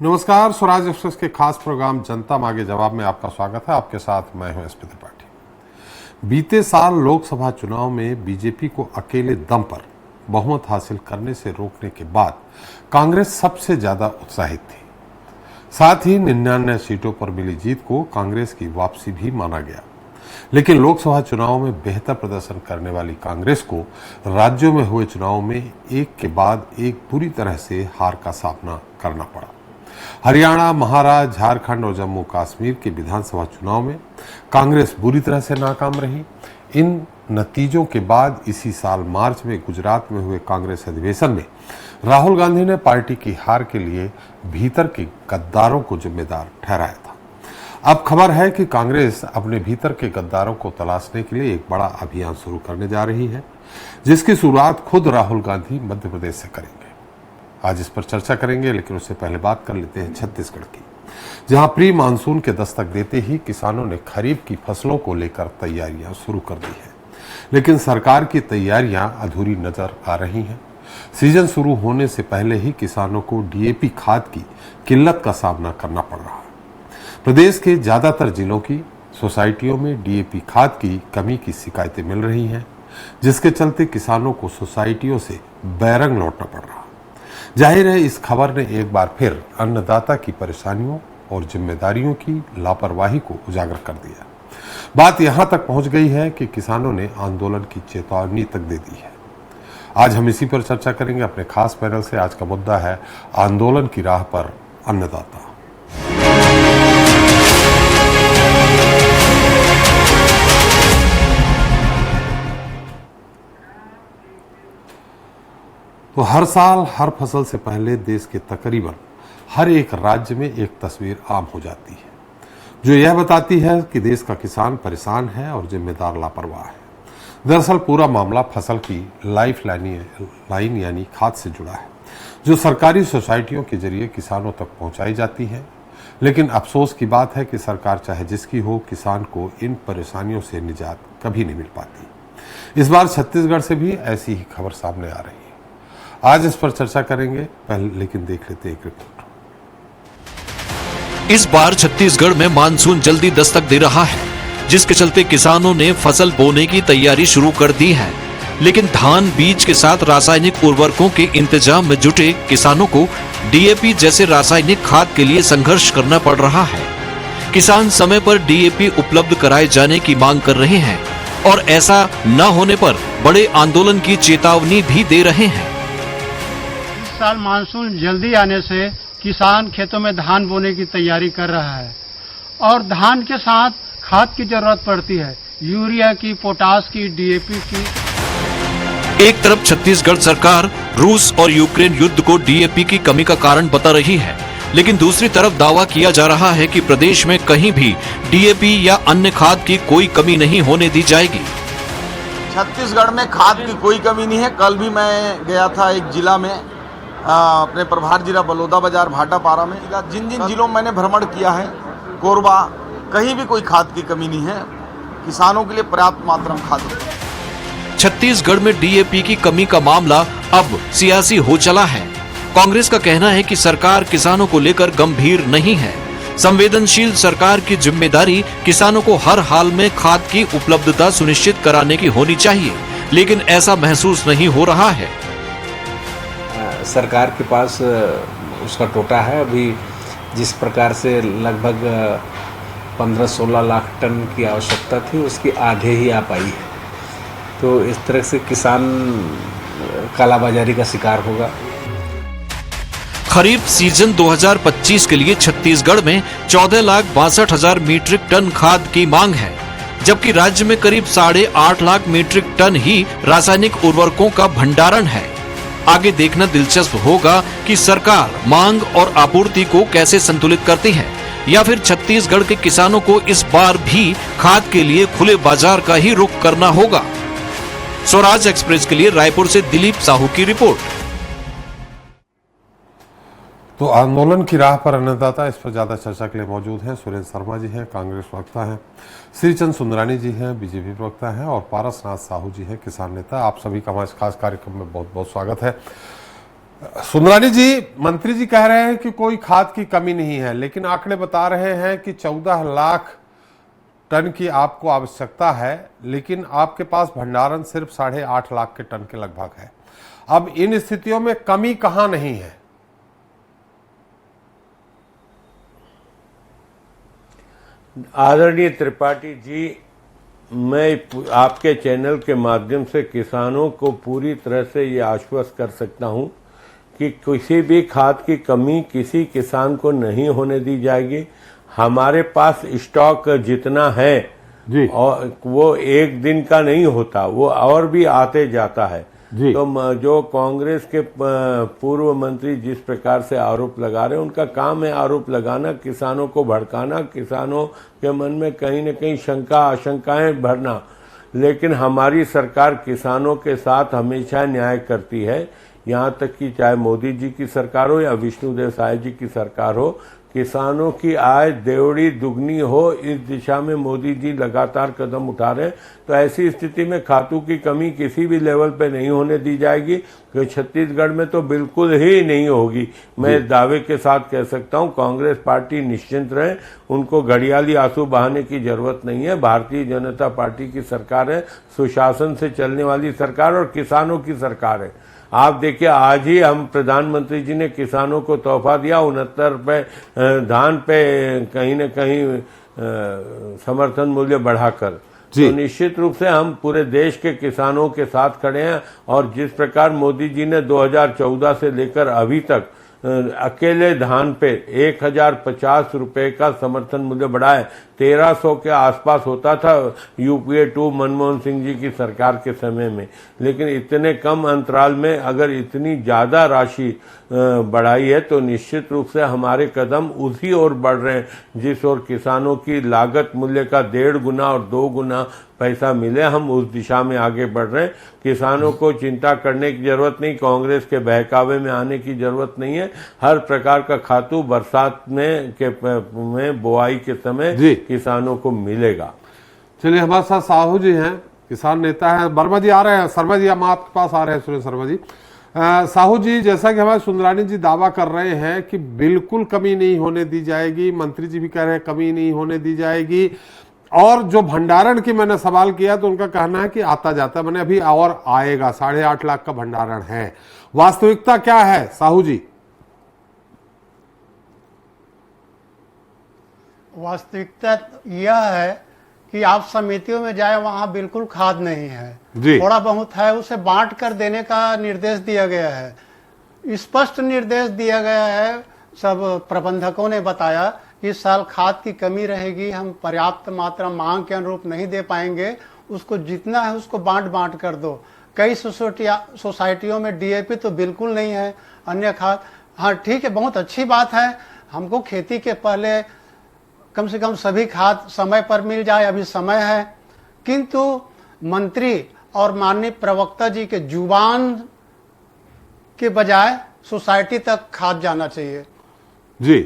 नमस्कार, स्वराज एक्सप्रेस के खास प्रोग्राम जनता मांगे जवाब में आपका स्वागत है। आपके साथ मैं हूं एसपी त्रिपाठी। बीते साल लोकसभा चुनाव में बीजेपी को अकेले दम पर बहुमत हासिल करने से रोकने के बाद कांग्रेस सबसे ज्यादा उत्साहित थी। साथ ही 99 सीटों पर मिली जीत को कांग्रेस की वापसी भी माना गया। लेकिन लोकसभा चुनाव में बेहतर प्रदर्शन करने वाली कांग्रेस को राज्यों में हुए चुनाव में एक के बाद एक बुरी तरह से हार का सामना करना पड़ा। हरियाणा, महाराष्ट्र, झारखंड और जम्मू कश्मीर के विधानसभा चुनाव में कांग्रेस बुरी तरह से नाकाम रही। इन नतीजों के बाद इसी साल मार्च में गुजरात में हुए कांग्रेस अधिवेशन में राहुल गांधी ने पार्टी की हार के लिए भीतर के गद्दारों को जिम्मेदार ठहराया था। अब खबर है कि कांग्रेस अपने भीतर के गद्दारों को तलाशने के लिए एक बड़ा अभियान शुरू करने जा रही है, जिसकी शुरुआत खुद राहुल गांधी मध्य प्रदेश से करेंगे। आज इस पर चर्चा करेंगे, लेकिन उससे पहले बात कर लेते हैं छत्तीसगढ़ की, जहां प्री मानसून के दस्तक देते ही किसानों ने खरीफ की फसलों को लेकर तैयारियां शुरू कर दी है। लेकिन सरकार की तैयारियां अधूरी नजर आ रही हैं। सीजन शुरू होने से पहले ही किसानों को डीएपी खाद की किल्लत का सामना करना पड़ रहा है। प्रदेश के ज्यादातर जिलों की सोसाइटियों में डीएपी खाद की कमी की शिकायतें मिल रही हैं, जिसके चलते किसानों को सोसाइटियों से बैरंग लौटना पड़ रहा है। जाहिर है, इस खबर ने एक बार फिर अन्नदाता की परेशानियों और जिम्मेदारियों की लापरवाही को उजागर कर दिया। बात यहां तक पहुंच गई है कि किसानों ने आंदोलन की चेतावनी तक दे दी है। आज हम इसी पर चर्चा करेंगे अपने खास पैनल से। आज का मुद्दा है आंदोलन की राह पर अन्नदाता। तो हर साल हर फसल से पहले देश के तकरीबन हर एक राज्य में एक तस्वीर आम हो जाती है, जो यह बताती है कि देश का किसान परेशान है और जिम्मेदार लापरवाह है। दरअसल पूरा मामला फसल की लाइफ लाइन यानी खाद से जुड़ा है, जो सरकारी सोसाइटियों के जरिए किसानों तक पहुंचाई जाती है। लेकिन अफसोस की बात है कि सरकार चाहे जिसकी हो, किसान को इन परेशानियों से निजात कभी नहीं मिल पाती। इस बार छत्तीसगढ़ से भी ऐसी ही खबर सामने आ रही है। आज इस पर चर्चा करेंगे, पहले लेकिन देख लेते हैं एक रिपोर्ट। इस बार छत्तीसगढ़ में मानसून जल्दी दस्तक दे रहा है, जिसके चलते किसानों ने फसल बोने की तैयारी शुरू कर दी है। लेकिन धान बीज के साथ रासायनिक उर्वरकों के इंतजाम में जुटे किसानों को डीएपी जैसे रासायनिक खाद के लिए संघर्ष करना पड़ रहा है। किसान समय पर डीएपी उपलब्ध कराए जाने की मांग कर रहे हैं और ऐसा न होने पर बड़े आंदोलन की चेतावनी भी दे रहे हैं। इस साल मानसून जल्दी आने से किसान खेतों में धान बोने की तैयारी कर रहा है और धान के साथ खाद की जरूरत पड़ती है, यूरिया की, पोटाश की, डीएपी की। एक तरफ छत्तीसगढ़ सरकार रूस और यूक्रेन युद्ध को डीएपी की कमी का कारण बता रही है, लेकिन दूसरी तरफ दावा किया जा रहा है कि प्रदेश में कहीं भी डीएपी या अन्य खाद की कोई कमी नहीं होने दी जाएगी। छत्तीसगढ़ में खाद की कोई कमी नहीं है। कल भी मैं गया था एक जिला में, अपने प्रभार जिला बलौदा बाजार भाटापारा में। जिन जिन जिलों में मैंने भ्रमण किया है, कोरबा, कहीं भी कोई खाद की कमी नहीं है। किसानों के लिए पर्याप्त मात्रा में खाद है। छत्तीसगढ़ में डीएपी की कमी का मामला अब सियासी हो चला है। कांग्रेस का कहना है कि सरकार किसानों को लेकर गंभीर नहीं है। संवेदनशील सरकार की जिम्मेदारी किसानों को हर हाल में खाद की उपलब्धता सुनिश्चित कराने की होनी चाहिए, लेकिन ऐसा महसूस नहीं हो रहा है। सरकार के पास उसका टोटा है। अभी जिस प्रकार से लगभग 15-16 लाख टन की आवश्यकता थी, उसकी आधे ही आ पाई है। तो इस तरह से किसान कालाबाजारी का शिकार होगा। खरीफ सीजन 2025 के लिए छत्तीसगढ़ में 14,62,000 मीट्रिक टन खाद की मांग है, जबकि राज्य में करीब 8.5 लाख मीट्रिक टन ही रासायनिक उर्वरकों का भंडारण है। आगे देखना दिलचस्प होगा कि सरकार मांग और आपूर्ति को कैसे संतुलित करती है, या फिर छत्तीसगढ़ के किसानों को इस बार भी खाद के लिए खुले बाजार का ही रुख करना होगा। स्वराज एक्सप्रेस के लिए रायपुर से दिलीप साहू की रिपोर्ट। तो आंदोलन की राह पर अन्नदाता, इस पर ज्यादा चर्चा के लिए मौजूद हैं सुरेंद्र शर्मा जी हैं, कांग्रेस प्रवक्ता हैं, श्रीचंद सुंदरानी जी हैं, बीजेपी प्रवक्ता हैं, और पारसनाथ साहू जी हैं, किसान नेता। आप सभी का हमारे खास कार्यक्रम में बहुत बहुत स्वागत है। सुंदरानी जी, मंत्री जी कह रहे हैं कि कोई खाद की कमी नहीं है, लेकिन आंकड़े बता रहे हैं कि 14 लाख टन की आपको आवश्यकता है, लेकिन आपके पास भंडारण सिर्फ 8.5 लाख के टन के लगभग है। अब इन स्थितियों में कमी कहां नहीं है? आदरणीय त्रिपाठी जी, मैं आपके चैनल के माध्यम से किसानों को पूरी तरह से ये आश्वस्त कर सकता हूं कि किसी भी खाद की कमी किसी किसान को नहीं होने दी जाएगी। हमारे पास स्टॉक जितना है जी, और वो एक दिन का नहीं होता, वो और भी आते जाता है जी। तो जो कांग्रेस के पूर्व मंत्री जिस प्रकार से आरोप लगा रहे हैं, उनका काम है आरोप लगाना, किसानों को भड़काना, किसानों के मन में कहीं न कहीं शंका आशंकाएं भरना। लेकिन हमारी सरकार किसानों के साथ हमेशा न्याय करती है, यहाँ तक कि चाहे मोदी जी की सरकार हो या विष्णुदेव साय जी की सरकार हो, किसानों की आय देवड़ी दुगनी हो, इस दिशा में मोदी जी लगातार कदम उठा रहे हैं। तो ऐसी स्थिति में खातों की कमी किसी भी लेवल पे नहीं होने दी जाएगी, क्योंकि छत्तीसगढ़ में तो बिल्कुल ही नहीं होगी। मैं दावे के साथ कह सकता हूं, कांग्रेस पार्टी निश्चिंत रहे, उनको घड़ियाली आंसू बहाने की जरूरत नहीं है। भारतीय जनता पार्टी की सरकार है, सुशासन से चलने वाली सरकार और किसानों की सरकार है। आप देखिए, आज ही हम प्रधानमंत्री जी ने किसानों को तोहफा दिया 69 रुपए धान पे कहीं न कहीं समर्थन मूल्य बढ़ाकर। तो निश्चित रूप से हम पूरे देश के किसानों के साथ खड़े हैं। और जिस प्रकार मोदी जी ने 2014 से लेकर अभी तक अकेले धान पे 1050 रुपए का समर्थन मूल्य बढ़ाए, 1300 के आसपास होता था यूपीए 2 मनमोहन सिंह जी की सरकार के समय में। लेकिन इतने कम अंतराल में अगर इतनी ज्यादा राशि बढ़ाई है, तो निश्चित रूप से हमारे कदम उसी ओर बढ़ रहे हैं जिस ओर किसानों की लागत मूल्य का 1.5 गुना और 2 गुना पैसा मिले, हम उस दिशा में आगे बढ़ रहे हैं। किसानों को चिंता करने की जरूरत नहीं, कांग्रेस के बहकावे में आने की जरूरत नहीं है। हर प्रकार का खातू बरसात में बुआई के समय किसानों को मिलेगा। चलिए, हमारे साथ साहू जी हैं, किसान नेता हैं। वर्मा जी आ रहे हैं, शर्मा जी हम आपके पास आ रहे हैं। सुरेश शर्मा जी, साहू जी, जैसा कि हमारे सुंदरानी जी दावा कर रहे हैं कि बिल्कुल कमी नहीं होने दी जाएगी, मंत्री जी भी कह रहे हैं कमी नहीं होने दी जाएगी, और जो भंडारण की मैंने सवाल किया तो उनका कहना है कि आता जाता, मैंने अभी और आएगा, 8.5 लाख का भंडारण है। वास्तविकता क्या है साहू जी? वास्तविकता यह है कि आप समितियों में जाए, वहां बिल्कुल खाद नहीं है जी। थोड़ा बहुत है, उसे बांट कर देने का निर्देश दिया गया है। स्पष्ट निर्देश दिया गया है, सब प्रबंधकों ने बताया कि इस साल खाद की कमी रहेगी, हम पर्याप्त मात्रा मांग के अनुरूप नहीं दे पाएंगे, उसको जितना है उसको बांट कर दो। कई सोसाइटियों में डीएपी तो बिल्कुल नहीं है, अन्य खाद। हाँ ठीक है, बहुत अच्छी बात है, हमको खेती के पहले कम से कम सभी खाद समय पर मिल जाए, अभी समय है। किंतु मंत्री और माननीय प्रवक्ता जी के जुबान के बजाय सोसाइटी तक खाद जाना चाहिए जी।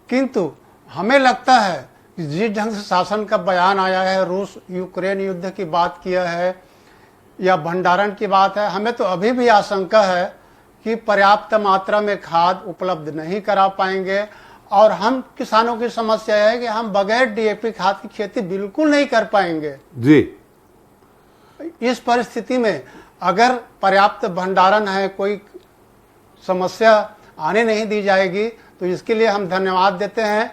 किंतु हमें लगता है कि जिस ढंग से शासन का बयान आया है, रूस यूक्रेन युद्ध की बात किया है या भंडारण की बात है, हमें तो अभी भी आशंका है कि पर्याप्त मात्रा में खाद उपलब्ध नहीं करा पाएंगे। और हम किसानों की समस्या है कि हम बगैर डीएपी खाद की खेती बिल्कुल नहीं कर पाएंगे जी। इस परिस्थिति में अगर पर्याप्त भंडारण है, कोई समस्या आने नहीं दी जाएगी, तो इसके लिए हम धन्यवाद देते हैं।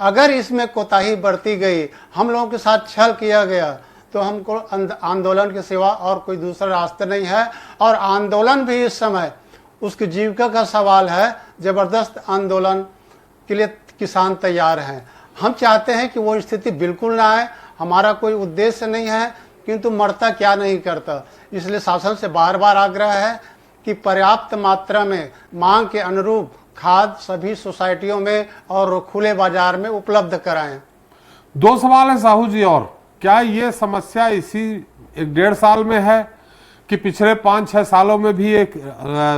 अगर इसमें कोताही बरती गई, हम लोगों के साथ छल किया गया, तो हमको आंदोलन के सिवा और कोई दूसरा रास्ता नहीं है। और आंदोलन भी इस समय उसकी जीविका का सवाल है, जबरदस्त आंदोलन के लिए किसान तैयार हैं। हम चाहते हैं कि वो स्थिति बिल्कुल ना आए, हमारा कोई उद्देश्य नहीं है, किंतु मरता क्या नहीं करता। इसलिए शासन से बार बार आग्रह है कि पर्याप्त मात्रा में मांग के अनुरूप खाद सभी सोसाइटियों में और खुले बाजार में उपलब्ध कराएं। 2 सवाल है साहू जी, और क्या ये समस्या इसी 1.5 साल में है कि पिछले 5-6 सालों में भी एक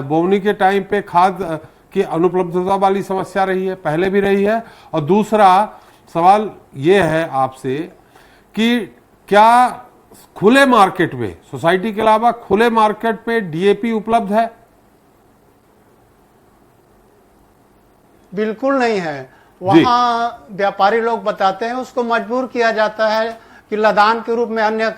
बोवनी के टाइम पे खाद की अनुपलब्धता वाली समस्या रही है, पहले भी रही है? और दूसरा सवाल ये है आपसे कि क्या खुले मार्केट में, सोसाइटी के अलावा खुले मार्केट में डीएपी उपलब्ध है? बिल्कुल नहीं है। वहाँ व्यापारी लोग बताते हैं उसको मजबूर किया जाता है कि लदान के रूप में अन्य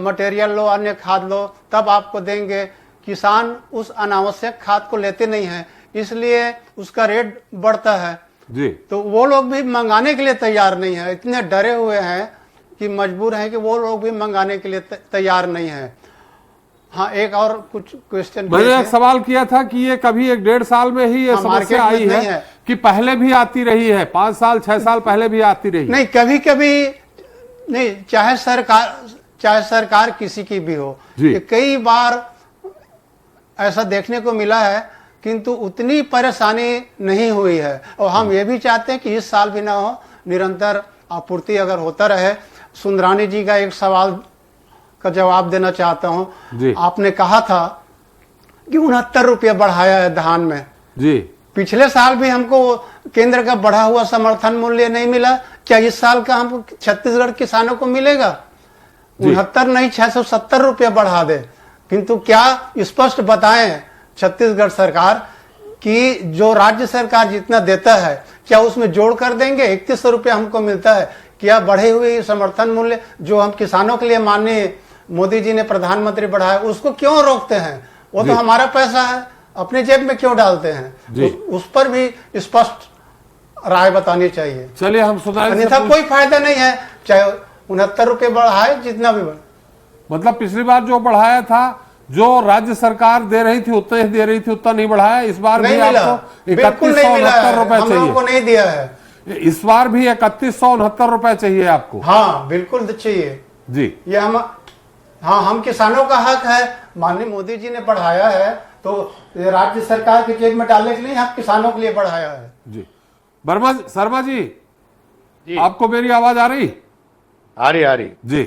मटेरियल लो, अन्य खाद लो, तब आपको देंगे। किसान उस अनावश्यक खाद को लेते नहीं है, इसलिए उसका रेट बढ़ता है जी। तो वो लोग भी मंगाने के लिए तैयार नहीं है, इतने डरे हुए हैं कि मजबूर हैं कि वो लोग भी मंगाने के लिए तैयार नहीं है। हाँ, एक और कुछ क्वेश्चन मैंने एक सवाल किया था कि ये कभी 1-1.5 साल में ही ये समस्या आई है कि पहले भी आती रही है, 5 साल 6 साल पहले भी आती रही? नहीं, कभी कभी नहीं, चाहे सरकार किसी की भी हो, कई बार ऐसा देखने को मिला है, किंतु उतनी परेशानी नहीं हुई है। और हम ये भी चाहते हैं कि इस साल भी ना हो, निरंतर आपूर्ति अगर होता रहे। सुंदरानी जी का एक सवाल का जवाब देना चाहता हूं। आपने कहा था कि 69 रुपये बढ़ाया है धान में जी। पिछले साल भी हमको केंद्र का बढ़ा हुआ समर्थन मूल्य नहीं मिला, क्या इस साल का हमको छत्तीसगढ़ किसानों को मिलेगा? 69 नहीं 670 रुपये बढ़ा दे, किंतु क्या स्पष्ट बताएं छत्तीसगढ़ सरकार कि जो राज्य सरकार जितना देता है क्या उसमें जोड़ कर देंगे? 3100 रुपये हमको मिलता है, क्या बढ़े हुए समर्थन मूल्य जो हम किसानों के लिए माननीय मोदी जी ने प्रधानमंत्री बढ़ाया उसको क्यों रोकते हैं? वो तो हमारा पैसा है, अपने जेब में क्यों डालते हैं? उस पर भी स्पष्ट राय बतानी चाहिए। चलिए हम सुनाए, अन्यथा कोई फायदा नहीं है, चाहे 69 रुपये बढ़ाए जितना भी मतलब पिछली बार जो बढ़ाया था, जो राज्य सरकार दे रही थी उतना ही दे रही थी, उतना नहीं बढ़ाया। इस बार भी आपको 3169 रुपए चाहिए, हम लोगों को नहीं दिया है। इस बार भी 3169 रुपए चाहिए आपको? हाँ बिल्कुल चाहिए जी। ये हम किसानों का हक है, माननीय मोदी जी ने बढ़ाया है तो राज्य सरकार के जेब में डालने के लिए हम किसानों के लिए बढ़ाया है। जी। शर्मा जी, आपको मेरी आवाज आ रही? आ रही जी।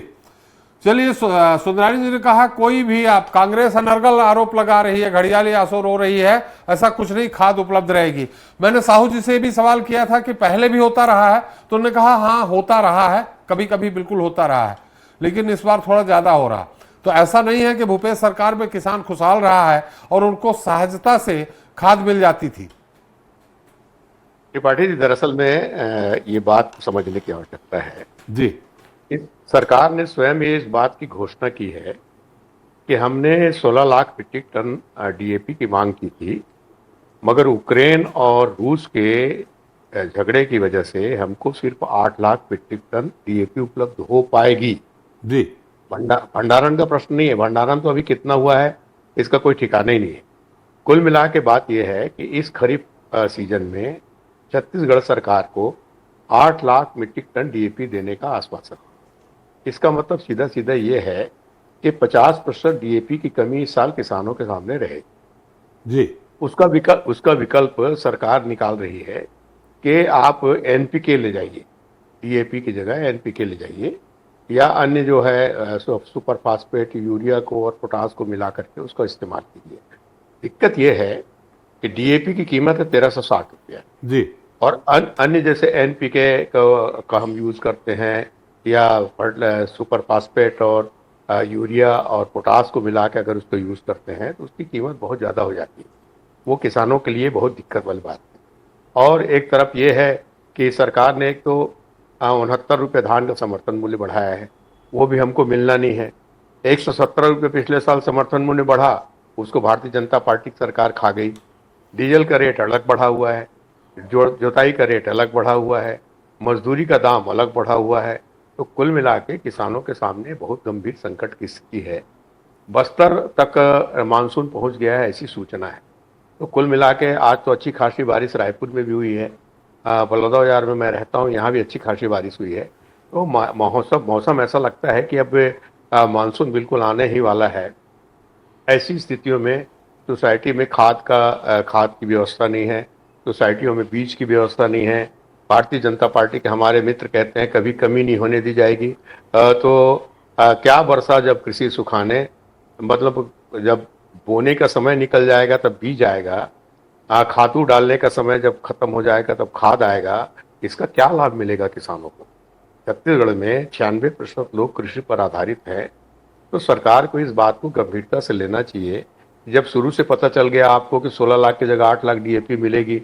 चलिए, सुंदरानी जी ने कहा कोई भी, आप कांग्रेस अनर्गल आरोप लगा रही है, घड़ियाली आंसू रो रही है, ऐसा कुछ नहीं, खाद उपलब्ध रहेगी। मैंने साहू जी से भी सवाल किया था कि पहले भी होता रहा है, तो उन्होंने कहा हाँ होता रहा है, कभी कभी बिल्कुल होता रहा है, लेकिन इस बार थोड़ा ज्यादा हो रहा। तो ऐसा नहीं है कि भूपेश सरकार में किसान खुशहाल रहा है और उनको सहजता से खाद मिल जाती थी। त्रिपाठी जी, दरअसल में ये बात समझने की आवश्यकता है जी। इस सरकार ने स्वयं ये इस बात की घोषणा की है कि हमने 16 लाख मीट्रिक टन डीएपी की मांग की थी, मगर यूक्रेन और रूस के झगड़े की वजह से हमको सिर्फ 8 लाख मीट्रिक टन डीएपी उपलब्ध हो पाएगी। जी। भंडारण का प्रश्न नहीं है, भंडारण तो अभी कितना हुआ है इसका कोई ठिकाना ही नहीं है। कुल मिला के बात यह है कि इस खरीफ सीजन में छत्तीसगढ़ सरकार को 8 लाख मीट्रिक टन डीएपी देने का आश्वासन। इसका मतलब सीधा सीधा ये है कि 50% डीएपी की कमी इस साल किसानों के सामने रहेगी। जी। उसका विकल्प सरकार निकाल रही है कि आप एनपीके ले जाइए, डीएपी की जगह एनपीके ले जाइए, या अन्य जो है सुपर फास्फेट, यूरिया को और पोटास को मिला करके उसका इस्तेमाल कीजिए। दिक्कत यह है कि डीएपी की कीमत है 1360 रुपया जी, और अन्य जैसे एनपीके का हम यूज करते हैं या सुपर फास्फेट और यूरिया और पोटास को मिला के अगर उसको यूज करते हैं तो उसकी कीमत बहुत ज़्यादा हो जाती है। वो किसानों के लिए बहुत दिक्कत वाली बात है। और एक तरफ ये है कि सरकार ने एक तो 69 रुपये धान का समर्थन मूल्य बढ़ाया है, वो भी हमको मिलना नहीं है। 117 रुपये पिछले साल समर्थन मूल्य बढ़ा, उसको भारतीय जनता पार्टी की सरकार खा गई। डीजल का रेट अलग बढ़ा हुआ है, जोताई का रेट अलग बढ़ा हुआ है, मजदूरी का दाम अलग बढ़ा हुआ है। तो कुल मिला के किसानों के सामने बहुत गंभीर संकट की स्थिति है। बस्तर तक मानसून पहुंच गया है ऐसी सूचना है। तो कुल मिला के आज तो अच्छी खासी बारिश रायपुर में भी हुई है, बलौदाबाजार में मैं रहता हूँ, यहाँ भी अच्छी खासी बारिश हुई है। तो मौसम ऐसा लगता है कि अब मानसून बिल्कुल आने ही वाला है। ऐसी स्थितियों में सोसाइटी में खाद की व्यवस्था नहीं है, सोसाइटियों में बीज की व्यवस्था नहीं है। भारतीय जनता पार्टी के हमारे मित्र कहते हैं कभी कमी नहीं होने दी जाएगी। क्या वर्षा जब कृषि सुखाने, मतलब जब बोने का समय निकल जाएगा तब बीज आएगा, खातू डालने का समय जब खत्म हो जाएगा तब खाद आएगा। इसका क्या लाभ मिलेगा किसानों को? छत्तीसगढ़ में 96% लोग कृषि पर आधारित हैं। तो सरकार को इस बात को गंभीरता से लेना चाहिए। जब शुरू से पता चल गया आपको कि 16 लाख की जगह 8 लाख डीएपी मिलेगी,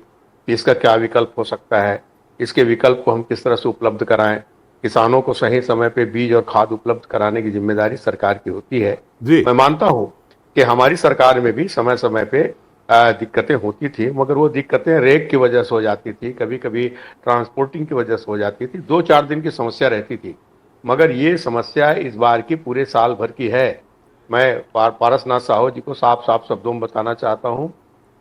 कि इसका क्या विकल्प हो सकता है, इसके विकल्प को हम किस तरह से उपलब्ध कराएं। किसानों को सही समय पे बीज और खाद उपलब्ध कराने की जिम्मेदारी सरकार की होती है। जी। मैं मानता हूं कि हमारी सरकार में भी समय समय पे दिक्कतें होती थी, मगर वो दिक्कतें रेक की वजह से हो जाती थी, कभी कभी ट्रांसपोर्टिंग की वजह से हो जाती थी, 2-4 दिन की समस्या रहती थी। मगर ये समस्या इस बार की पूरे साल भर की है। मैं पारसनाथ साहू जी को साफ साफ शब्दों में बताना चाहता हूं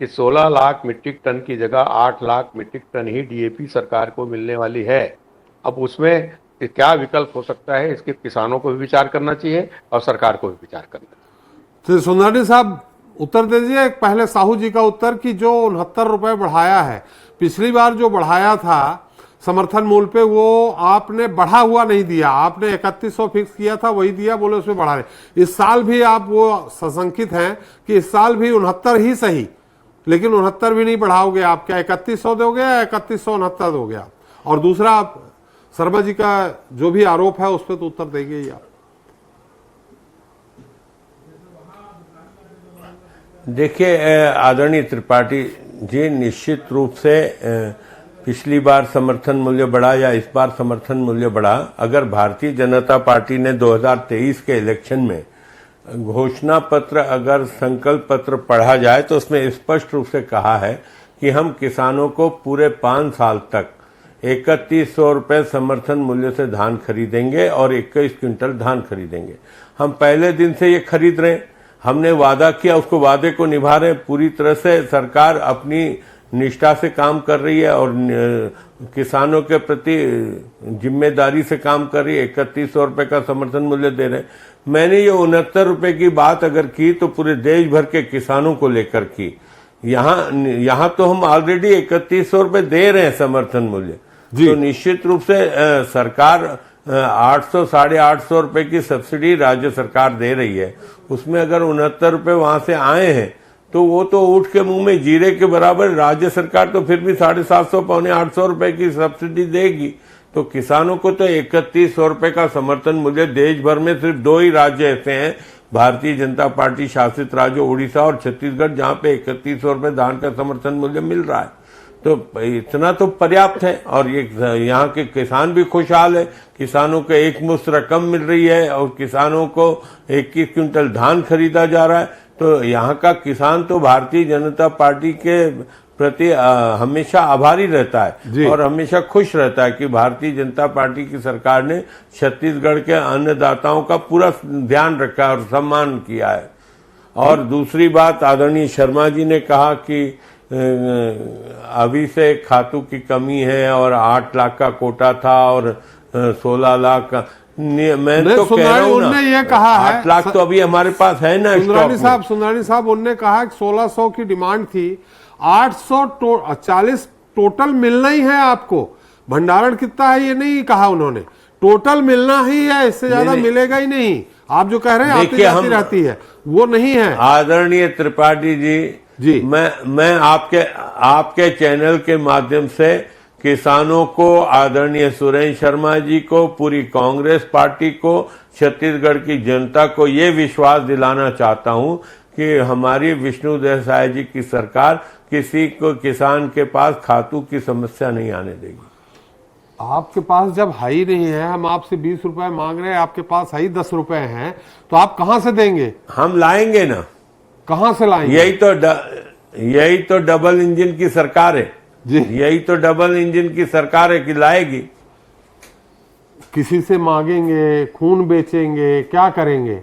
कि 16 लाख मीट्रिक टन की जगह 8 लाख मीट्रिक टन ही डीएपी सरकार को मिलने वाली है। अब उसमें क्या विकल्प हो सकता है, इसके किसानों को भी विचार करना चाहिए और सरकार को भी विचार करना चाहिए। तो सुंदरानी साहब उत्तर दे दीजिए पहले साहू जी का उत्तर कि जो 69 रुपए बढ़ाया है, पिछली बार जो बढ़ाया था समर्थन मूल्य पे, वो आपने बढ़ा हुआ नहीं दिया, आपने 3100 फिक्स किया था वही दिया, बोले उसमें बढ़ा रहे। इस साल भी आप वो सशंकित हैं कि इस साल भी 69 ही सही, लेकिन 69 भी नहीं बढ़ाओगे आप, क्या 3100 दोगे या 3169 दोगे आप? और दूसरा, आप शर्मा जी का जो भी आरोप है उस पर तो उत्तर देंगे ही आप। देखिए आदरणीय त्रिपाठी जी, निश्चित रूप से पिछली बार समर्थन मूल्य बढ़ा या इस बार समर्थन मूल्य बढ़ा, अगर भारतीय जनता पार्टी ने 2023 के इलेक्शन में घोषणा पत्र, अगर संकल्प पत्र पढ़ा जाए तो उसमें स्पष्ट रूप से कहा है कि हम किसानों को पूरे 5 साल तक 3100 रुपये समर्थन मूल्य से धान खरीदेंगे और 21 क्विंटल धान खरीदेंगे। हम पहले दिन से ये खरीद रहे हैं, हमने वादा किया, उसको वादे को निभा रहे हैं। पूरी तरह से सरकार अपनी निष्ठा से काम कर रही है और किसानों के प्रति जिम्मेदारी से काम कर रही है। 3100 रुपये का समर्थन मूल्य दे रहे हैं। मैंने ये 69 रुपये की बात अगर की तो पूरे देश भर के किसानों को लेकर की। यहाँ तो हम ऑलरेडी 3100 रुपये दे रहे हैं समर्थन मूल्य, तो निश्चित रूप से सरकार 800 850 रुपए की सब्सिडी राज्य सरकार दे रही है। उसमें अगर 69 रुपए वहां से आए हैं तो वो तो ऊँट के मुंह में जीरे के बराबर। राज्य सरकार तो फिर भी 750 पौने 800 रुपए की सब्सिडी देगी। तो किसानों को तो 3100 रुपए का समर्थन मूल्य, देश भर में सिर्फ 2 ही राज्य ऐसे हैं भारतीय जनता पार्टी शासित राज्य, उड़ीसा और छत्तीसगढ़, जहां पे 3100 रुपए धान का समर्थन मूल्य मिल रहा है। तो इतना तो पर्याप्त है और ये यहाँ के किसान भी खुशहाल है। किसानों को एक मुश्त रकम मिल रही है और किसानों को 21 क्विंटल धान खरीदा जा रहा है। तो यहाँ का किसान तो भारतीय जनता पार्टी के प्रति हमेशा आभारी रहता है और हमेशा खुश रहता है कि भारतीय जनता पार्टी की सरकार ने छत्तीसगढ़ के अन्नदाताओं का पूरा ध्यान रखा है और सम्मान किया है। और दूसरी बात, आदरणीय शर्मा जी ने कहा कि अभी से खातू की कमी है और 8 लाख का कोटा था और 16 लाख का। मैं तो कह रहा हूं ना, ये कहा 8 लाख तो अभी हमारे पास है ना स्टॉक। सुंदरानी साहब उनने कहा कि 1600 की डिमांड थी, 840 टोटल मिलना ही है आपको। भंडारण कितना है ये नहीं कहा उन्होंने, टोटल मिलना ही है, इससे ज्यादा मिलेगा ही नहीं। आप जो कह रहे हैं आती जाती रहती है वो नहीं है। आदरणीय त्रिपाठी जी, मैं आपके चैनल के माध्यम से किसानों को, आदरणीय सुरेंद्र शर्मा जी को, पूरी कांग्रेस पार्टी को, छत्तीसगढ़ की जनता को ये विश्वास दिलाना चाहता हूं कि हमारी विष्णुदेव साय जी की सरकार किसी को, किसान के पास खातू की समस्या नहीं आने देगी। आपके पास जब हाई नहीं है, हम आपसे 20 रुपए मांग रहे हैं, आपके पास हाई 10 रुपए हैं, तो आप कहां से देंगे? हम लाएंगे ना। कहां से लाएंगे? यही तो डबल इंजन की सरकार है जी। यही तो डबल इंजन की सरकार है कि लाएगी। किसी से मांगेंगे, खून बेचेंगे, क्या करेंगे?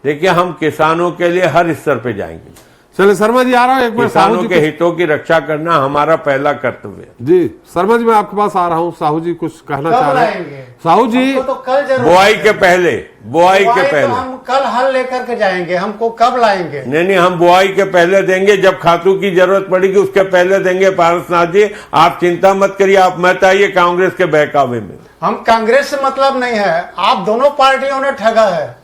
देखिए, हम किसानों के लिए हर स्तर पे जाएंगे। चले शर्मा जी, आ रहा हूं एक बार। किसानों के हितों की रक्षा करना हमारा पहला कर्तव्य है। जी शर्मा जी, मैं आपके पास आ रहा हूं। साहू जी कुछ कहना चाह रहे हैं? साहू जी, तो कल बुआई के पहले तो हम कल हल लेकर के जाएंगे, हमको कब लाएंगे? नहीं, हम बुआई के पहले देंगे, जब खातू की जरूरत पड़ेगी उसके पहले देंगे। पारसनाथ जी, आप चिंता मत करिए, आप मत आइए कांग्रेस के बहकावे में। हम कांग्रेस से मतलब नहीं है, आप दोनों पार्टियों ने ठगा है।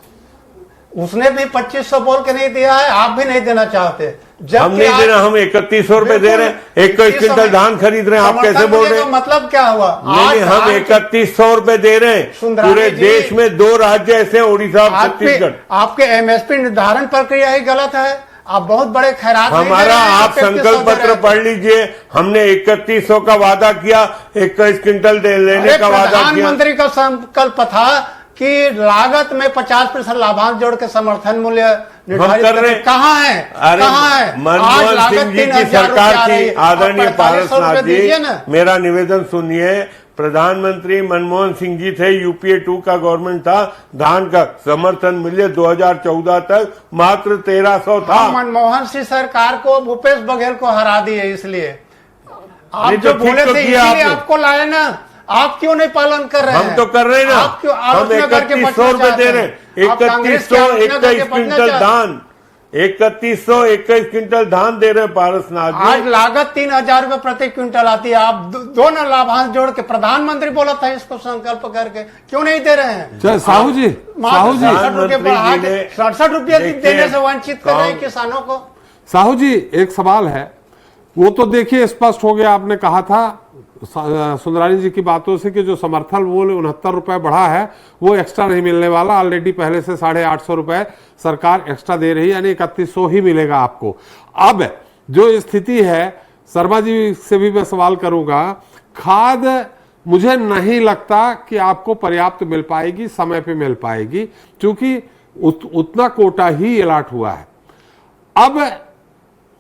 उसने भी 2500 बोल के नहीं दिया है, आप भी नहीं देना चाहते। हम नहीं दे रहे, हम 3100 रुपए दे रहे हैं, 21 क्विंटल धान खरीद रहे हैं। आप कैसे बोल रहे हैं? मतलब क्या हुआ? नहीं, हम 3100 रुपए दे रहे हैं। पूरे देश में 2 राज्य ऐसे हैं, उड़ीसा और छत्तीसगढ़। आपके एमएसपी निर्धारण प्रक्रिया ही गलत है। आप बहुत बड़े खैरात नहीं दे हमारा रहे हैं, आप 3500 संकल्प दे रहे पत्र हैं। पढ़ लीजिए। हमने 3100 का वादा किया, 21 क्विंटल लेने अरे का वादा किया। प्रधानमंत्री का संकल्प था कि लागत में 50% लाभांश जोड़ के समर्थन मूल्य निर्धारित कर रहे करें। कहाँ है? अरे कहाँ है? आज मनमोहन लागत सिंह जी 3000 की सरकार रुपये आ रही थी, है। आदरणीय आप 4500 पारसनाथ रुपये दीजिए ना। जी, मेरा निवेदन सुनिए। प्रधानमंत्री मनमोहन सिंह जी थे, यूपीए 2 का गवर्नमेंट था। धान का समर्थन मूल्य 2014 तक मात्र 1300 था। हम मनमोहन सिंह सरकार को भूपेश बघेल को हरा दिए, इसलिए आप ये जो तो ठीक बोले तो थे किया इसीलिए आपने। आपको लाए ना। आप क्यों नहीं पालन कर रहे हैं? हम तो कर रहे हैं ना। आप क्यों हम आलोचना करके 3100 बचना रुपए चाहते दे रहे हैं? हैं। आप कांग्रेस की 3100 आलोचना करके 21 बचना क्विंटल चाहते हैं? धान, 3121 क्विंटल धान दे रहे पारसनाथ आज जी। लागत 3000 रुपए प्रति क्विंटल आती है। आप दोनों लाभांश जोड़ के, प्रधानमंत्री बोला था इसको संकल्प करके, क्यों नहीं दे रहे हैं? चल साहू जी, साहू जी, 67 रुपये बढ़ा के 67 रुपये देखिए, देने से वंचित कर रहे हैं काम- किसानों को। साहू जी, एक सवाल है, वो तो देखिए स्पष्ट हो गया। आपने कहा था सुंदरानी जी की बातों से कि जो समर्थन मूल्य 69 रुपए बढ़ा है वो एक्स्ट्रा नहीं मिलने वाला। ऑलरेडी पहले से 850 रुपए सरकार एक्स्ट्रा दे रही है, यानी 3100 ही मिलेगा आपको। अब जो स्थिति है, शर्मा जी से भी मैं सवाल करूंगा, खाद मुझे नहीं लगता कि आपको पर्याप्त मिल पाएगी, समय पे मिल पाएगी, क्योंकि उतना कोटा ही अलॉट हुआ है। अब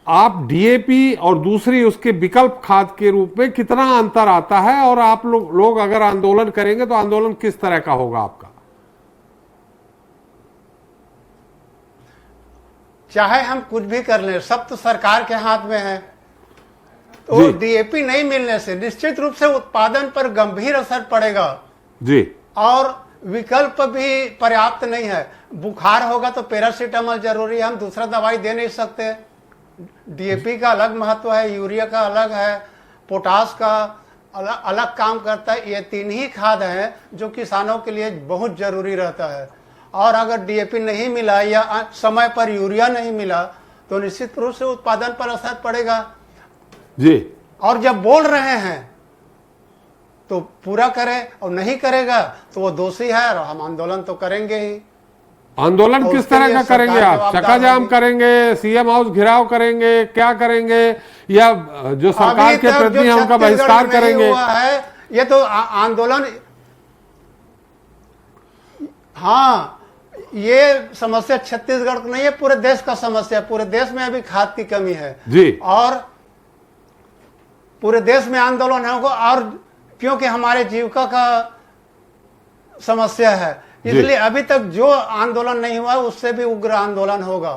आप डीएपी और दूसरी उसके विकल्प खाद के रूप में कितना अंतर आता है, और आप लोग अगर आंदोलन करेंगे तो आंदोलन किस तरह का होगा आपका? चाहे हम कुछ भी कर लें, सब तो सरकार के हाथ में है। तो जी। डीएपी नहीं मिलने से निश्चित रूप से उत्पादन पर गंभीर असर पड़ेगा, जी, और विकल्प भी पर्याप्त नहीं है। बुखार होगा तो पैरासीटामोल जरूरी है, हम दूसरा दवाई दे नहीं सकते। डीएपी का अलग महत्व है, यूरिया का अलग है, पोटास का अलग अलग काम करता है। ये 3 ही खाद हैं जो किसानों के लिए बहुत जरूरी रहता है। और अगर डीएपी नहीं मिला या समय पर यूरिया नहीं मिला तो निश्चित रूप से उत्पादन पर असर पड़ेगा। जी, और जब बोल रहे हैं तो पूरा करे, और नहीं करेगा तो वो दोषी है, और हम आंदोलन तो करेंगे ही। आंदोलन और किस उसके तरह लिए का करेंगे सरकार आप? जवाबदार चक्का जाम होगी। करेंगे, सीएम हाउस घेराव करेंगे, क्या करेंगे, या जो सरकार अभी के तक प्रति जो है उनका छत्तीसगढ़ बहिष्कार में नहीं करेंगे? हुआ है, ये तो आंदोलन। हाँ, ये समस्या छत्तीसगढ़ की नहीं है, पूरे देश का समस्या है। पूरे देश में अभी खाद की कमी है जी, और पूरे देश में आंदोलन होगा, और क्योंकि हमारे जीविका का समस्या है, इसलिए अभी तक जो आंदोलन नहीं हुआ उससे भी उग्र आंदोलन होगा।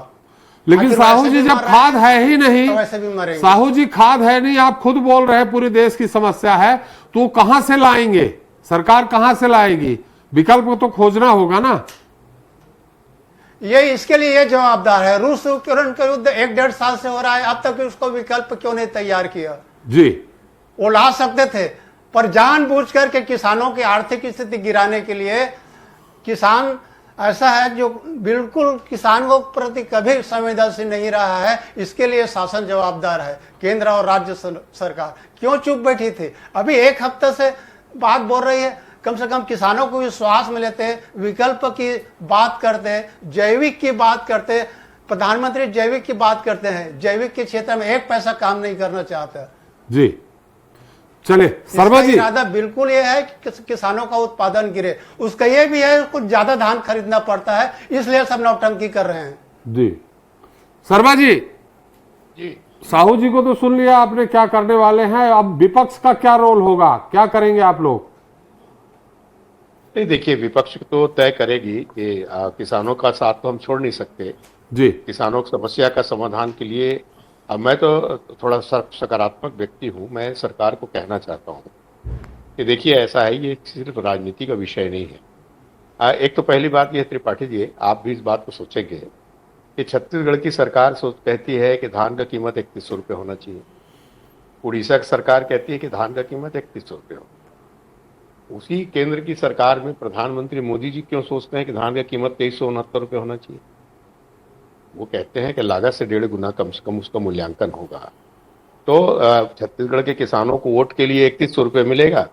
लेकिन आखिर साहू वैसे जी भी जब मर रहे खाद हैं, है ही नहीं, तो वैसे भी मरेंगे। साहू जी खाद है नहीं, आप खुद बोल रहे हैं पूरे देश की समस्या है, तो कहां से लाएंगे? सरकार कहां से लाएगी? विकल्प तो खोजना होगा ना। ये इसके लिए ये जवाबदार है। रूस यूक्रेन का युद्ध 1-1.5 साल से हो रहा है, अब तक उसको विकल्प क्यों नहीं तैयार किया? जी, वो ला सकते थे, पर जानबूझ करके किसानों की आर्थिक स्थिति गिराने के लिए। किसान ऐसा है जो बिल्कुल किसानों के प्रति कभी संवेदनशील नहीं रहा है, इसके लिए शासन जवाबदार है। केंद्र और राज्य सरकार क्यों चुप बैठी थी? अभी 1 हफ्ते से बात बोल रही है, कम से कम किसानों को विश्वास में लेते, विकल्प की बात करते, जैविक की बात करते। प्रधानमंत्री जैविक की बात करते हैं, जैविक के क्षेत्र में 1 पैसा काम नहीं करना चाहता। जी, चले शर्मा जी, इरादा बिल्कुल ये है कि किसानों का उत्पादन गिरे। उसका ये भी है कुछ ज्यादा धान खरीदना पड़ता है, इसलिए सब नौटंकी कर रहे हैं। जी, शर्मा जी, साहू जी को तो सुन लिया आपने क्या करने वाले हैं। अब विपक्ष का क्या रोल होगा, क्या करेंगे आप लोग? नहीं, देखिए, विपक्ष तो तय करेगी कि किसानों का साथ तो हम छोड़ नहीं सकते। जी, किसानों की समस्या का समाधान के लिए मैं तो थोड़ा सकारात्मक व्यक्ति हूं। मैं सरकार को कहना चाहता हूं कि देखिए, ऐसा है, ये सिर्फ राजनीति का विषय नहीं है। एक तो पहली बात ये, त्रिपाठी जी, आप भी इस बात को सोचेंगे कि छत्तीसगढ़ की सरकार कहती है कि धान का कीमत 3100 रुपये होना चाहिए। उड़ीसा की सरकार कहती है कि धान का कीमत 3100 रुपये हो। उसी केंद्र की सरकार में प्रधानमंत्री मोदी जी क्यों सोचते हैं कि धान का कीमत 2369 रुपये होना चाहिए? वो कहते हैं कि लागत से 1.5 गुना कम से कम उसका मूल्यांकन होगा। तो छत्तीसगढ़ के किसानों को वोट के लिए 3100 रुपये मिलेगा,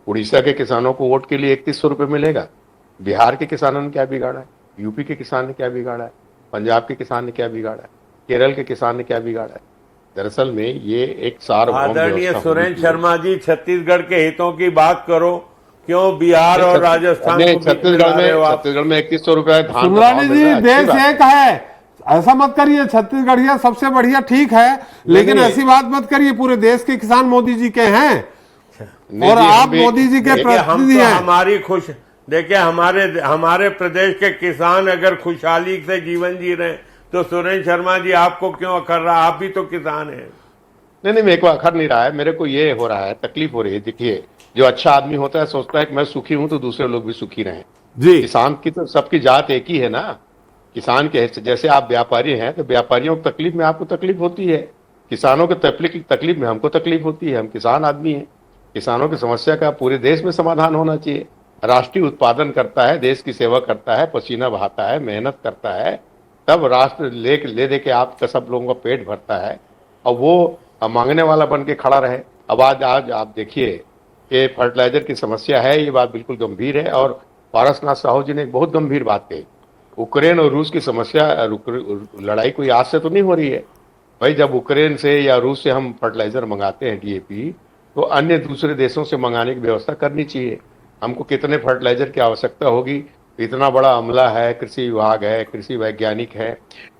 उड़ीसा के किसानों को वोट के लिए 3100 रुपये मिलेगा। बिहार के किसानों ने क्या बिगाड़ा है? यूपी के किसान ने क्या बिगाड़ा है? पंजाब के किसान ने क्या बिगाड़ा है? केरल के किसान ने क्या बिगाड़ा है? दरअसल में ये एक सार्वभौम आदरणीय व्यवस्था सुरेंद्र होनी चाहिए। शर्मा जी, छत्तीसगढ़ के हितों की बात करो, क्यों बिहार और राजस्थान को बीच में ला रहे हो आप? छत्तीसगढ़ में 2100 रुपए धान का भाव सुंदरानी मिल जी, रहा है, अच्छी देश बात है। एक है, ऐसा मत करिए। छत्तीसगढ़िया सबसे बढ़िया, ठीक है, लेकिन नहीं। ऐसी बात मत करिए। पूरे देश के किसान मोदी जी के हैं नहीं और जी, हम आप भी- मोदी जी के देखिए, हम प्रतिनिधि तो हैं। हमारी खुश देखिए, हमारे प्रदेश के किसान अगर खुशहाली से जीवन जी रहे हैं, तो सुरेंद्र शर्मा जी आपको क्यों अखर रहा? आप भी तो किसान हैं। नहीं, मेरे को अखर नहीं रहा है, मेरे को ये हो रहा है, तकलीफ हो रही है। देखिए, जो अच्छा आदमी होता है सोचता है कि मैं सुखी हूं तो दूसरे लोग भी सुखी रहें। जी, किसान की तो सबकी जात एक ही है ना। किसान के जैसे आप व्यापारी हैं तो व्यापारियों की तकलीफ में आपको तकलीफ होती है, किसानों के तकलीफ में हमको तकलीफ होती है। हम किसान आदमी हैं। किसानों की समस्या का पूरे देश में समाधान होना चाहिए। राष्ट्रीय उत्पादन करता है, देश की सेवा करता है, पसीना बहाता है, मेहनत करता है, तब राष्ट्र ले दे के आपका सब लोगों का पेट भरता है। और वो मांगने वाला बन के खड़ा रहे। अब आज आप देखिए कि फर्टिलाइजर की समस्या है, ये बात बिल्कुल गंभीर है। और पारसनाथ साहू जी ने एक बहुत गंभीर बात कही। यूक्रेन और रूस की समस्या, लड़ाई कोई आज से तो नहीं हो रही है भाई। जब यूक्रेन से या रूस से हम फर्टिलाइजर मंगाते हैं, डीएपी, तो अन्य दूसरे देशों से मंगाने की व्यवस्था करनी चाहिए। हमको कितने फर्टिलाइजर की आवश्यकता होगी, इतना बड़ा अमला है, कृषि विभाग है, कृषि वैज्ञानिक है,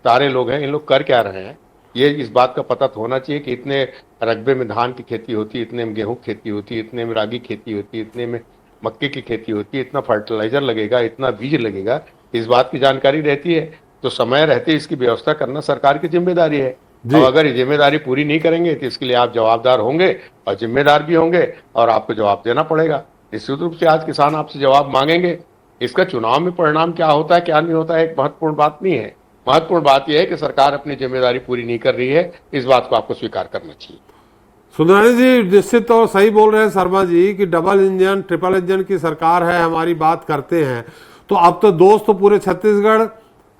सारे लोग हैं, इन लोग कर क्या रहे हैं, ये इस बात का पता तो होना चाहिए कि इतने रकबे में धान की खेती होती है, इतने में गेहूं की खेती होती है, इतने में रागी खेती होती है, इतने में मक्के की खेती होती है, इतना फर्टिलाइजर लगेगा, इतना बीज लगेगा, इस बात की जानकारी रहती है। तो समय रहते इसकी व्यवस्था करना सरकार की जिम्मेदारी है। और अगर ये जिम्मेदारी पूरी नहीं करेंगे तो इसके लिए आप जवाबदार होंगे और जिम्मेदार भी होंगे और आपको जवाब देना पड़ेगा। निश्चित रूप से आज किसान आपसे जवाब मांगेंगे। इसका चुनाव में परिणाम क्या होता है क्या नहीं होता है एक महत्वपूर्ण बात नहीं है। महत्वपूर्ण बात यह है कि सरकार अपनी जिम्मेदारी पूरी नहीं कर रही है, इस बात को आपको स्वीकार करना चाहिए। सुंदरानी जी निश्चित तो सही बोल रहे हैं शर्मा जी कि डबल इंजन ट्रिपल इंजन की सरकार है, हमारी बात करते हैं। तो अब तो दोस्त तो पूरे छत्तीसगढ़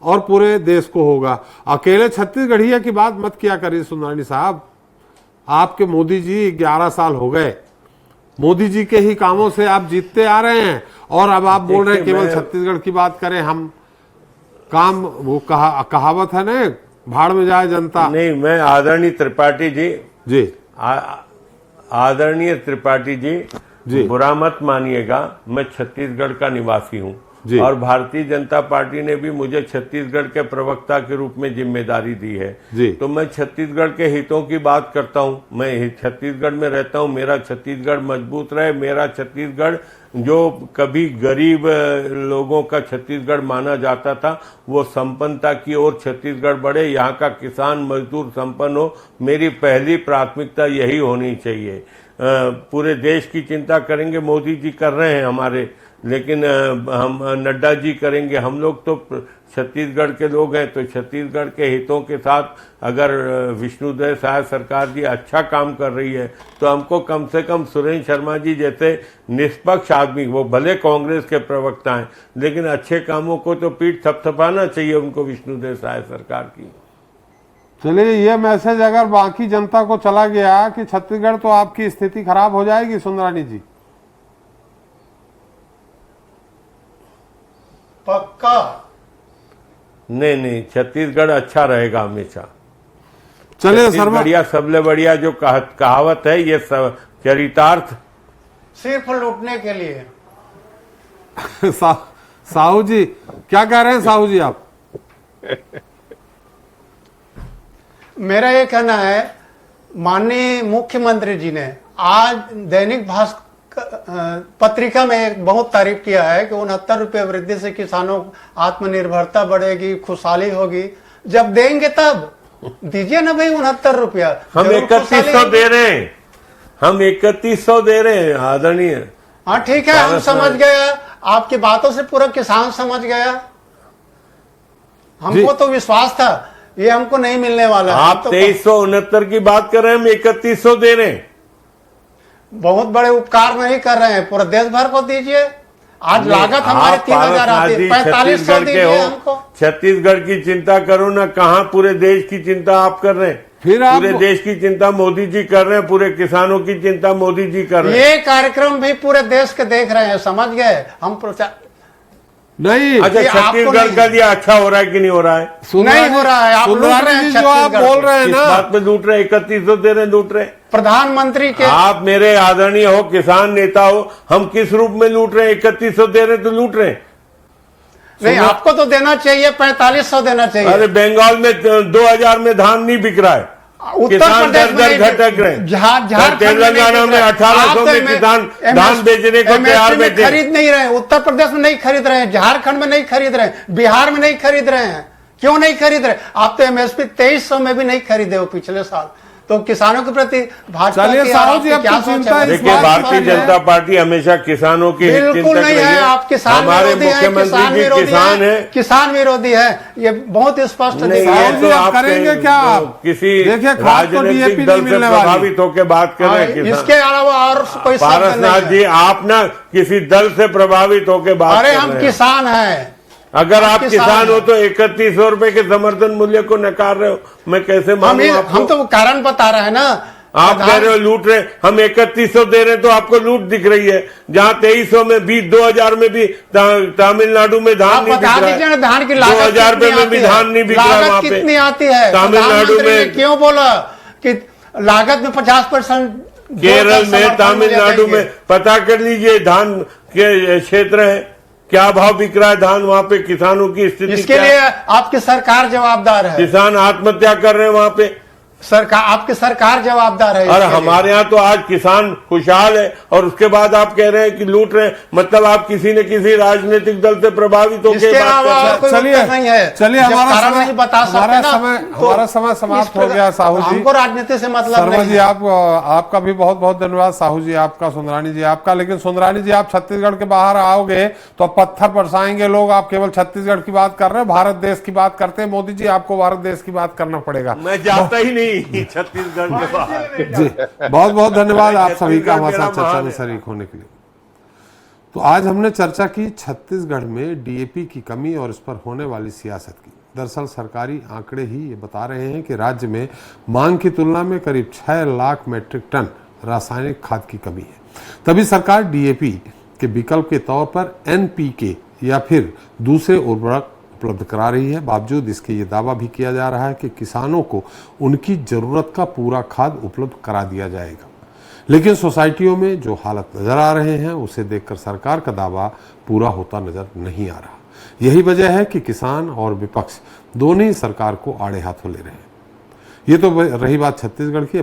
और पूरे देश को होगा, अकेले छत्तीसगढ़िया की बात मत किया करिए सुंदरानी साहब। आपके मोदी जी 11 साल हो गए, मोदी जी के ही कामों से आप जीतते आ रहे हैं और अब आप बोल रहे हैं केवल छत्तीसगढ़ की बात करें हम। काम वो कहावत है ना, भाड़ में जाए जनता। नहीं, मैं आदरणीय त्रिपाठी जी, आदरणीय त्रिपाठी जी, बुरा मत मानिएगा, मैं छत्तीसगढ़ का निवासी हूँ और भारतीय जनता पार्टी ने भी मुझे छत्तीसगढ़ के प्रवक्ता के रूप में जिम्मेदारी दी है। तो मैं छत्तीसगढ़ के हितों की बात करता हूँ। मैं छत्तीसगढ़ में रहता हूँ, मेरा छत्तीसगढ़ मजबूत रहे, मेरा छत्तीसगढ़ जो कभी गरीब लोगों का छत्तीसगढ़ माना जाता था वो संपन्नता की ओर छत्तीसगढ़ बढ़े, यहाँ का किसान मजदूर संपन्न हो। मेरी पहली प्राथमिकता यही होनी चाहिए। पूरे देश की चिंता करेंगे, मोदी जी कर रहे हैं हमारे, लेकिन हम नड्डा जी करेंगे। हम लोग तो छत्तीसगढ़ के लोग हैं, तो छत्तीसगढ़ के हितों के साथ अगर विष्णुदेव साय सरकार जी अच्छा काम कर रही है तो हमको कम से कम सुरेंद्र शर्मा जी जैसे निष्पक्ष आदमी, वो भले कांग्रेस के प्रवक्ता हैं लेकिन अच्छे कामों को तो पीठ थपथपाना चाहिए उनको, विष्णुदेव साय सरकार की। चलिए, ये मैसेज अगर बाकी जनता को चला गया कि छत्तीसगढ़ तो आपकी स्थिति खराब हो जाएगी सुंदरानी जी। पक्का नहीं, छत्तीसगढ़ अच्छा रहेगा हमेशा। चलिए शर्मा, बढ़िया सबले बढ़िया जो कहावत है ये सब चरितार्थ सिर्फ लूटने के लिए। साहू जी क्या कह रहे हैं? साहू जी आप? मेरा ये कहना है, माननीय मुख्यमंत्री जी ने आज दैनिक भास्कर पत्रिका में एक बहुत तारीफ किया है कि 69 रुपये वृद्धि से किसानों आत्मनिर्भरता बढ़ेगी, खुशहाली होगी। जब देंगे तब दीजिए ना भाई 69 रुपया। हम 3100 दे रहे हैं, हम 3100 दे रहे हैं आदरणीय। हाँ ठीक है, हम समझ गए, आपकी बातों से पूरा किसान समझ गया। हमको तो विश्वास था ये हमको नहीं मिलने वाला। आप 2369 की बात कर रहे हैं, हम 3100 दे रहे हैं। बहुत बड़े उपकार नहीं कर रहे हैं, पूरा देश भर को दीजिए। आज लागत हमारे 3000 आती है, 4500 दीजिए हमको। छत्तीसगढ़ की चिंता करो ना, कहाँ पूरे देश की चिंता आप कर रहे हैं? फिर पूरे देश की चिंता मोदी जी कर रहे हैं, पूरे किसानों की चिंता मोदी जी कर रहे हैं। ये कार्यक्रम भी पूरे देश के देख रहे हैं, समझ गए हम। नहीं। अच्छा, ये आपको छत्तीसगढ़ नहीं- का दिया अच्छा हो रहा है कि नहीं हो रहा है? नहीं हो रहा है। आप लूट रहे हैं जी, जो आप छत्तीसगढ़ बोल को। रहे हैं किस ना, बात में लूट रहे हैं? 3100 दे रहे हैं, लूट रहे हैं। प्रधानमंत्री के आप मेरे आदरणीय हो, किसान नेता हो, हम किस रूप में लूट रहे हैं? 3100 दे रहे हैं तो लूट रहे हैं। नहीं, आपको तो देना चाहिए, 4500 देना चाहिए। अरे बंगाल में 2000 में धान नहीं बिक रहा है, उत्तर किसान प्रदेश दर में नहीं- घटक रहे हैं। झारखंड तेलंगाना में 1800 में किसान धान बेचने को तैयार बैठे। खरीद नहीं रहे, उत्तर प्रदेश में नहीं खरीद रहे हैं, झारखंड में नहीं खरीद रहे हैं, बिहार में नहीं खरीद रहे हैं। क्यों नहीं खरीद रहे? आप तो एमएसपी 2300 में भी नहीं खरीदे हो पिछले साल। तो किसानों के प्रति भाजपा चलिए की साहू जी, आपकी अब क्या तो सोच चिंता है? इस देखिए, बात भारतीय पर है। जनता पार्टी हमेशा किसानों के हित बिल्कुल चिंतक नहीं रही है। है। आप किसान हमारे विरोधी हैं, मुख्यमंत्री किसान जी विरोधी किसान हैं, है। किसान विरोधी है, ये बहुत स्पष्ट नहीं, दिख रहा ये है। जी, तो आप आप करेंगे क्या? आप किसी देखिए, खाद तो राजनीतिक DAP दल नहीं से मिलने वाली। प्रभावित होकर बात कर रहे हैं किसान। इसके अलावा और कोई शब्द पारसनाथ नहीं जी, है। आप ना किसी दल से प्रभावित होकर बात अरे कर हम रहे हैं। किसान हैं। अगर आप किसान किसान हो हैं। तो 3100 रुपए के समर्थन मूल्य को नकार रहे हो, मैं कैसे मानूं हम आपको? तो कारण बता रहे हैं ना। आप कह रहे हो लूट रहे, हम 3100 दे रहे हैं तो आपको लूट दिख रही है, जहां 2300 में भी 2000 में भी तमिलनाडु में धान आप नहीं बिक बता रहा दीजिए ना, है। धान की लागत 2000 कितनी रुपए में भी आती है? धान नहीं बिक रहा है वहां लागत पे। कितनी आती है? तमिलनाडु प्रधानमंत्री ने में, क्यों बोला कि लागत में 50% केरल में, तमिलनाडु में पता कर लीजिए धान के क्षेत्र है, क्या भाव बिक रहा है धान वहां पे, किसानों की स्थिति इसके क्या लिए है? आपकी सरकार जवाबदार है। किसान आत्महत्या कर रहे हैं वहां पे। सरकार, आपकी सरकार जवाबदार है और इसके लिए। हमारे यहाँ तो आज किसान खुशहाल है, और उसके बाद आप कह रहे हैं कि लूट रहे हैं। मतलब आप किसी न किसी राजनीतिक दल से प्रभावित होकर इसके बात कर अलावा रहे हैं। और कोई चलिए, उत्तर नहीं है। चलिए, जब हमारा कारण समय- नहीं बता सकते हमारा ना, समय- तो हमारा समय समाप्त इस प्रकार- हो गया, साहू जी। हमको राजनीति से मतलब शर्मा नहीं जी, है। आपका भी बहुत बहुत धन्यवाद। साहू जी आपका, सुंदरानी जी आपका। लेकिन सुंदरानी जी, आप छत्तीसगढ़ के बाहर आओगे तो पत्थर बरसाएंगे लोग। आप केवल छत्तीसगढ़ की बात कर रहे हैं, भारत देश की बात करते हैं। मोदी जी, आपको भारत देश की बात करना पड़ेगा। मैं जाता ही नहीं छत्तीसगढ़ के बाहर। जी, बहुत बहुत धन्यवाद आप सभी का हमारे साथ छत्तीसगढ़ चर्चा मेरा में महान शरीक होने के लिए। तो आज हमने चर्चा की छत्तीसगढ़ में DAP की कमी और इस पर होने वाली सियासत की। दरअसल सरकारी आंकड़े ही ये बता रहे हैं कि राज्य में मांग की तुलना में करीब 6 लाख मीट्रिक टन रासायनिक खाद की कमी है। तभी सरकार DAP के विकल्प के तौर पर NPK या फिर दूसरे उर्वरक उपलब्ध करा रही है। बावजूद इसके ये दावा भी किया जा रहा है कि किसानों को उनकी जरूरत का पूरा खाद उपलब्ध करा दिया जाएगा। लेकिन सोसाइटियों में जो हालत नजर आ रहे हैं उसे देखकर सरकार का दावा पूरा होता नजर नहीं आ रहा। यही वजह है कि किसान और विपक्ष दोनों ही सरकार को आड़े हाथों ले रहे हैं। ये तो रही बात छत्तीसगढ़ की।